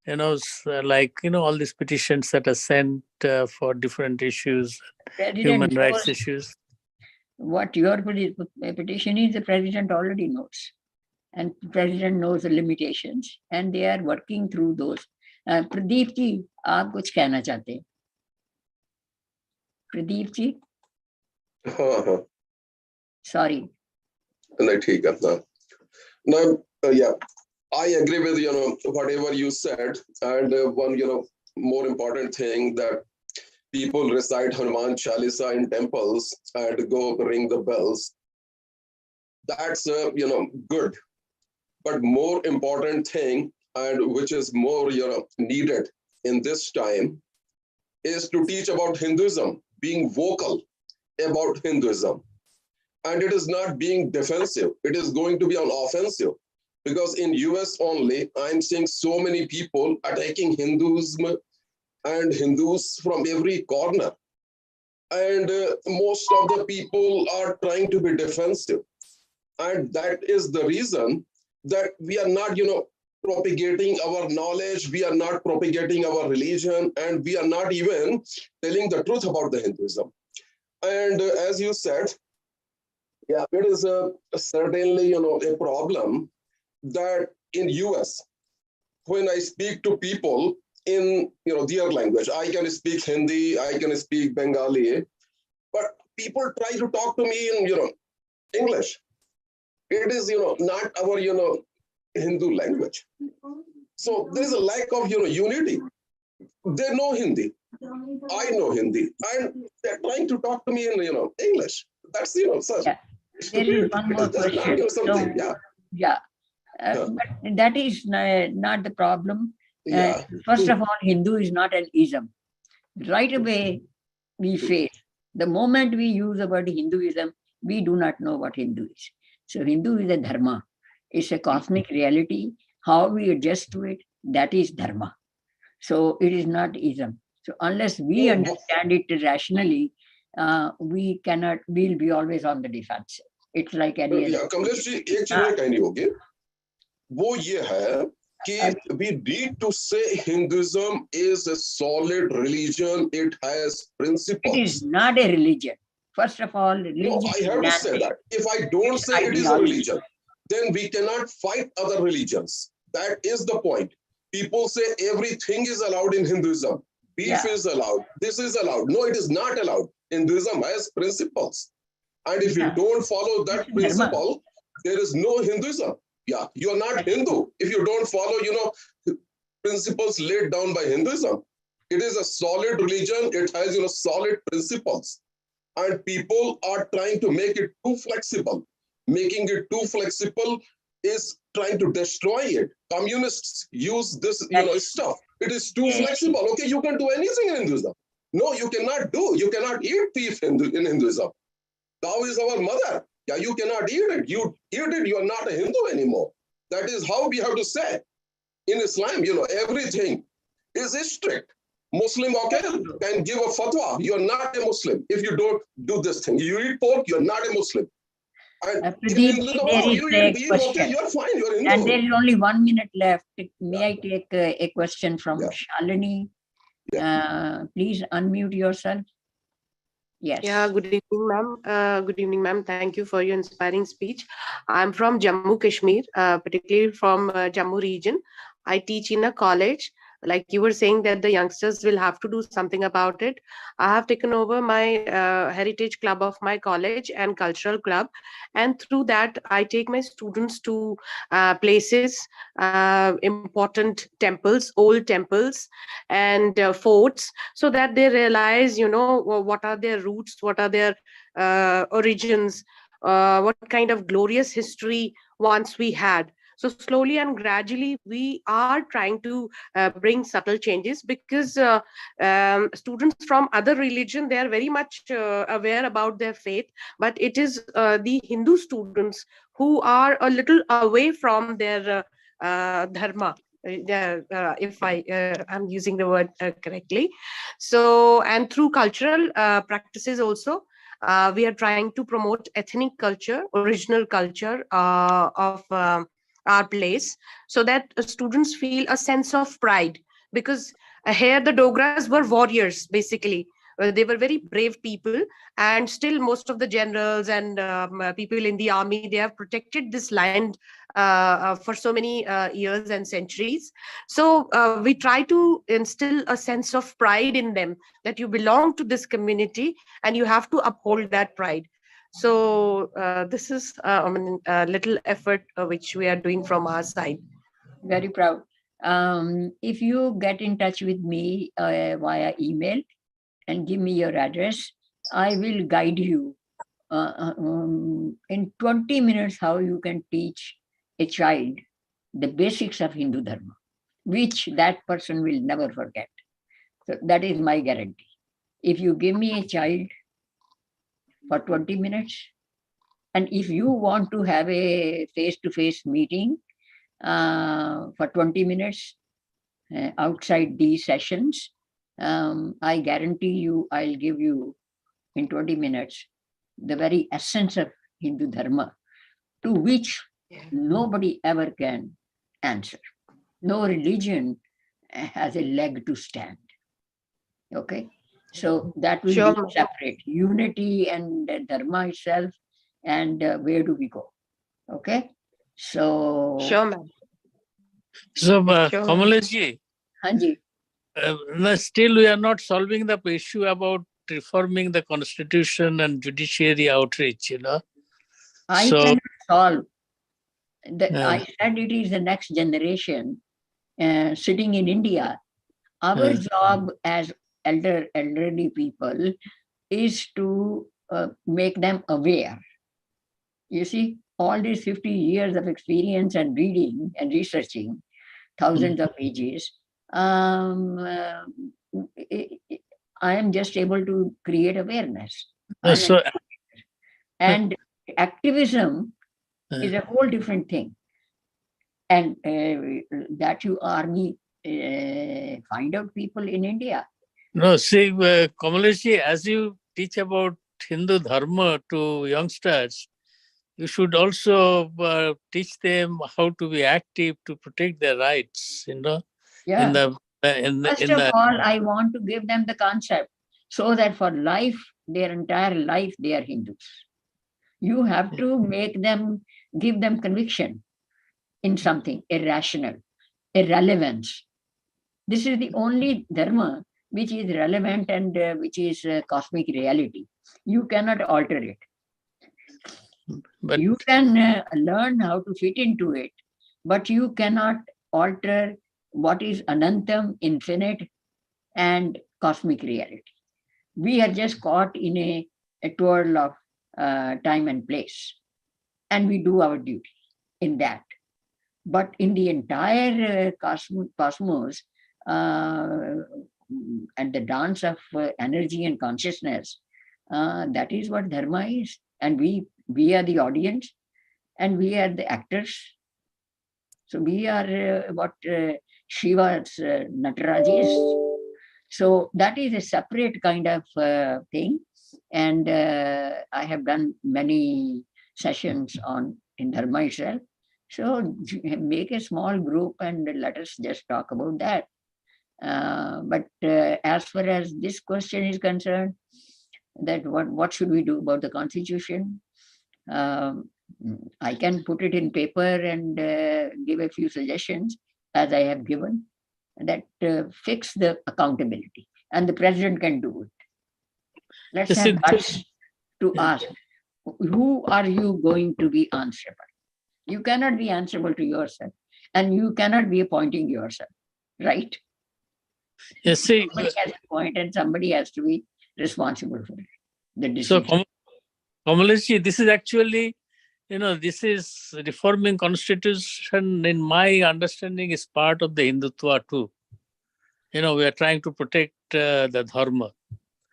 all these petitions that are sent for different issues, human rights issues. What your petition is, the president already knows. And the president knows the limitations, and they are working through those. Pradeep ji, आप कुछ कहना चाहते हैं? Pradeep ji? हाँ, Sorry. नहीं ठीक है हाँ. Now, yeah, I agree with whatever you said, and one more important thing that people recite Hanuman Chalisa in temples and go ring the bells. That's good, but more important thing, and which is more needed in this time, is to teach about Hinduism, being vocal about Hinduism. And it is not being defensive, it is going to be on offensive. Because in US only, I'm seeing so many people attacking Hinduism and Hindus from every corner. And most of the people are trying to be defensive. And that is the reason that we are not, propagating our knowledge, we are not propagating our religion, and we are not even telling the truth about the Hinduism. And as you said, yeah, it is certainly, a problem that in US, when I speak to people in, their language, I can speak Hindi, I can speak Bengali, but people try to talk to me in, English. It is, not our, Hindu language. So there is a lack of, unity. They know Hindi, I know Hindi, and they're trying to talk to me in, English. That's, such. Yeah. There is one more question. So, yeah. But that is not the problem. First of all, Hindu is not an ism. Right away, we face. The moment we use the word Hinduism, we do not know what Hindu is. So Hindu is a dharma. It's a cosmic reality. How we adjust to it, that is dharma. So it is not ism. So unless we understand it rationally, we'll be always on the defensive. It's like any other. Kamlesh ji एक चीज मैं कहनी होगी वो ये है कि we need to say Hinduism is a solid religion. It has principles. It is not a religion. First of all, religion. No, I have to say that. If I don't say it is a religion, then we cannot fight other religions. That is the point. People say everything is allowed in Hinduism. Beef is allowed. This is allowed. No, it is not allowed. Hinduism has principles. And if you don't follow that principle, there is no Hinduism. Yeah, you are not Hindu if you don't follow, principles laid down by Hinduism. It is a solid religion. It has, solid principles. And people are trying to make it too flexible. Making it too flexible is trying to destroy it. Communists use this, stuff. It is too flexible. Okay, you can do anything in Hinduism. No, you cannot do. You cannot eat beef in Hinduism. Cow is our mother. Yeah, you cannot eat it. You eat it, you are not a Hindu anymore. That is how we have to say. In Islam, everything is strict. Muslim, okay, can give a fatwa. You are not a Muslim if you don't do this thing. You eat pork, you are not a Muslim. And there is a question. Okay, you are fine, you are Hindu. And there is only 1 minute left. May I take a question from Shalini? Please unmute yourself. Yes. Yeah, good evening, ma'am. Good evening, ma'am. Thank you for your inspiring speech. I'm from Jammu, Kashmir, particularly from Jammu region. I teach in a college. Like you were saying that the youngsters will have to do something about it. I have taken over my heritage club of my college and cultural club. And through that, I take my students to places, important temples, old temples and forts, so that they realize, what are their roots, what are their origins, what kind of glorious history once we had. So slowly and gradually, we are trying to bring subtle changes, because students from other religion, they are very much aware about their faith, but it is the Hindu students who are a little away from their dharma. If I'm using the word correctly. So, and through cultural practices also, we are trying to promote ethnic culture, original culture of our place, so that students feel a sense of pride, because here the Dogras were warriors, basically. They were very brave people, and still most of the generals and people in the army, they have protected this land for so many years and centuries. So we try to instill a sense of pride in them, that you belong to this community and you have to uphold that pride. So this is a little effort which we are doing from our side. Very proud. If you get in touch with me via email and give me your address, I will guide you in 20 minutes how you can teach a child the basics of Hindu Dharma, which that person will never forget. So that is my guarantee. If you give me a child for 20 minutes, and if you want to have a face-to-face meeting for 20 minutes outside these sessions, I guarantee you I'll give you in 20 minutes the very essence of Hindu Dharma, to which nobody ever can answer. No religion has a leg to stand. Okay, so that will Sure. be separate. Unity and Dharma itself, and where do we go? Okay, so Sure, ma'am. So, Sure. Kamlesh ji, Hanji, still we are not solving the issue about reforming the constitution and judiciary outreach, I So- cannot solve. Yeah. I said it is the next generation sitting in India. Our job as elderly people is to make them aware. You see, all these 50 years of experience and reading and researching, thousands of pages, I am just able to create awareness. So, And activism is a whole different thing. And that you army find out people in India. no, see, Kamlesh ji, as you teach about Hindu Dharma to youngsters, you should also teach them how to be active to protect their rights, Yeah. in the First of all, I want to give them the concept so that for life, their entire life, they are Hindus. You have to make them, give them conviction in something irrational, irrelevance. This is the only dharma which is relevant and which is cosmic reality. You cannot alter it. But You can learn how to fit into it, but you cannot alter what is anantam, infinite, and cosmic reality. We are just caught in a twirl of time and place, and we do our duty in that. But in the entire cosmos and the dance of energy and consciousness, that is what dharma is. And we are the audience and we are the actors. So we are what Shiva's Nataraj is. So that is a separate kind of thing. And I have done many sessions in dharma itself. So make a small group and let us just talk about that. But as far as this question is concerned, that what should we do about the constitution? I can put it in paper and give a few suggestions, as I have given, that fix the accountability, and the president can do it. Let's have guts to ask, who are you going to be answerable? You cannot be answerable to yourself, and you cannot be appointing yourself, right? yes, see, Somebody has to appoint and somebody has to be responsible for it. The so decision. Kamlesh ji, this is actually, this is reforming constitution, in my understanding, is part of the Hindutva too. We are trying to protect the dharma.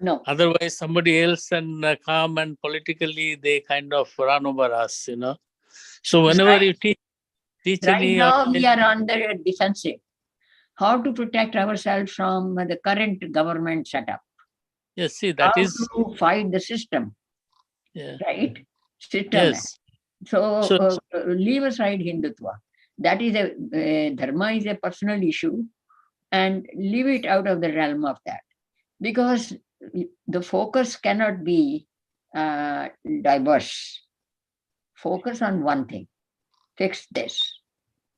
No. Otherwise, somebody else can come and politically they kind of run over us, So whenever you teach Right any... now, we are on the defensive. How to protect ourselves from the current government setup? Yes, see, that how is... to fight the system, Yeah. right? System. Yes. So leave aside Hindutva. That is dharma is a personal issue, and leave it out of the realm of that, because the focus cannot be diverse. Focus on one thing. fix this,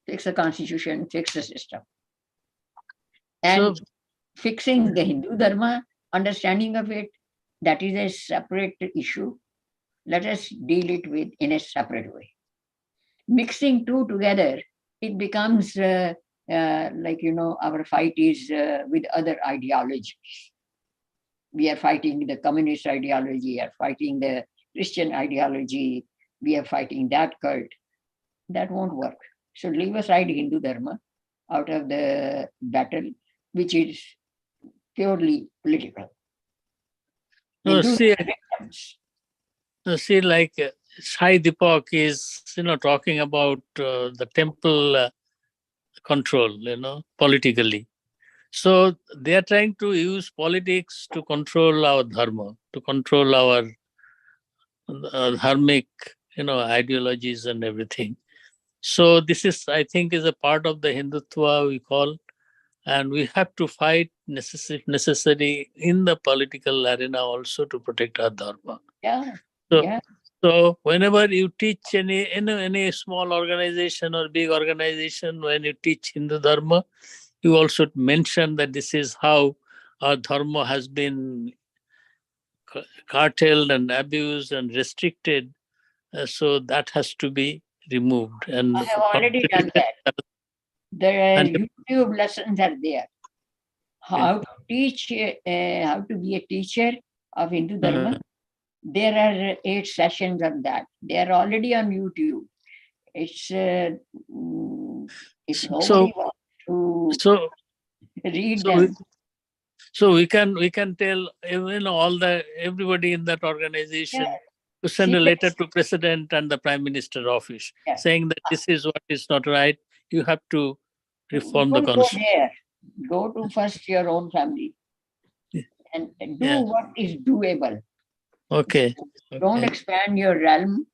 fix the constitution, fix the system. And fixing the Hindu Dharma, understanding of it, that is a separate issue. Let us deal it with in a separate way. Mixing two together, it becomes like, our fight is with other ideologies. We are fighting the communist ideology, we are fighting the Christian ideology, we are fighting that cult. That won't work. So leave aside Hindu Dharma out of the battle, which is purely political. No, Hindus see, are victims. like Sai Deepak is, talking about the temple control, politically. So they are trying to use politics to control our dharma, to control our dharmic, ideologies and everything. So this is, I think, is a part of the Hindutva we call, and we have to fight necessary in the political arena also to protect our dharma. Yeah. So, yeah. So whenever you teach any small organization or big organization, when you teach Hindu Dharma, you also mention that this is how our Dharma has been curtailed and abused and restricted. So that has to be removed. And I have already done that. There are YouTube lessons are there. How to teach, how to be a teacher of Hindu Dharma. There are 8 sessions on that. They are already on YouTube. It's if nobody wants to read them. So we can tell everybody in that organization to send a letter to President and the Prime Minister office saying that this is what is not right. You have to reform the constitution. Go to first your own family and do what is doable. Okay. Don't expand your realm.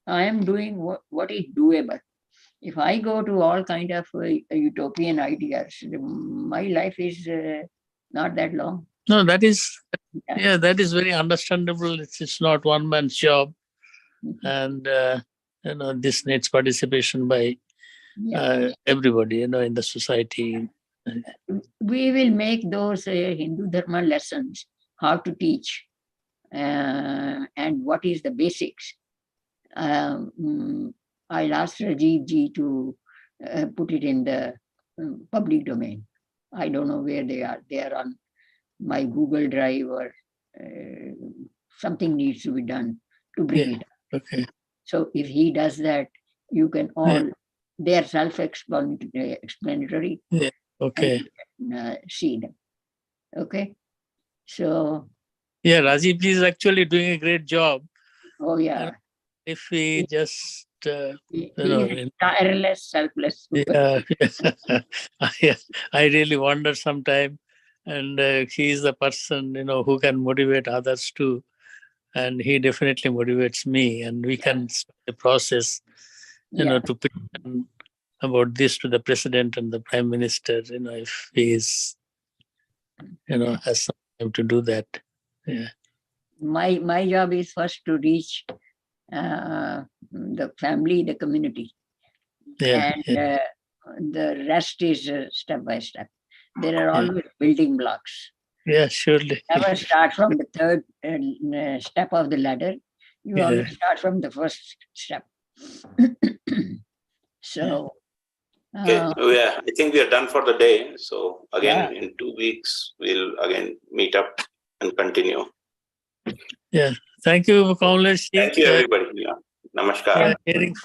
I am doing what is doable. If I go to all kind of utopian ideas, my life is not that long. No, that is that is very understandable. It's not one man's job, and this needs participation by everybody, in the society. We will make those Hindu Dharma lessons, how to teach, and what is the basics. I'll ask Rajiv ji to put it in the public domain. I don't know where they are. They are on my Google Drive, or something needs to be done to bring it up. Okay. So if he does that, you can all, they are self-explanatory. Yeah. Okay. See them. Okay. So. Yeah, Rajiv ji is actually doing a great job. Oh yeah. If we just tireless, selfless. Yeah. I really wonder sometime, and he is the person who can motivate others too, and he definitely motivates me, and we can start the process, to petition about this to the President and the Prime Minister, if he is, has some time to do that. Yeah. My job is first to reach the family, the community, and the rest is step by step. There are always building blocks. Yeah, surely. Never start from the third step of the ladder. You always start from the first step. So. Okay, I think we are done for the day. So again, in 2 weeks, we'll again meet up and continue. Yeah. Thank you, Kamlesh. Thank you, everybody. Yeah. Namaskar. Hearing from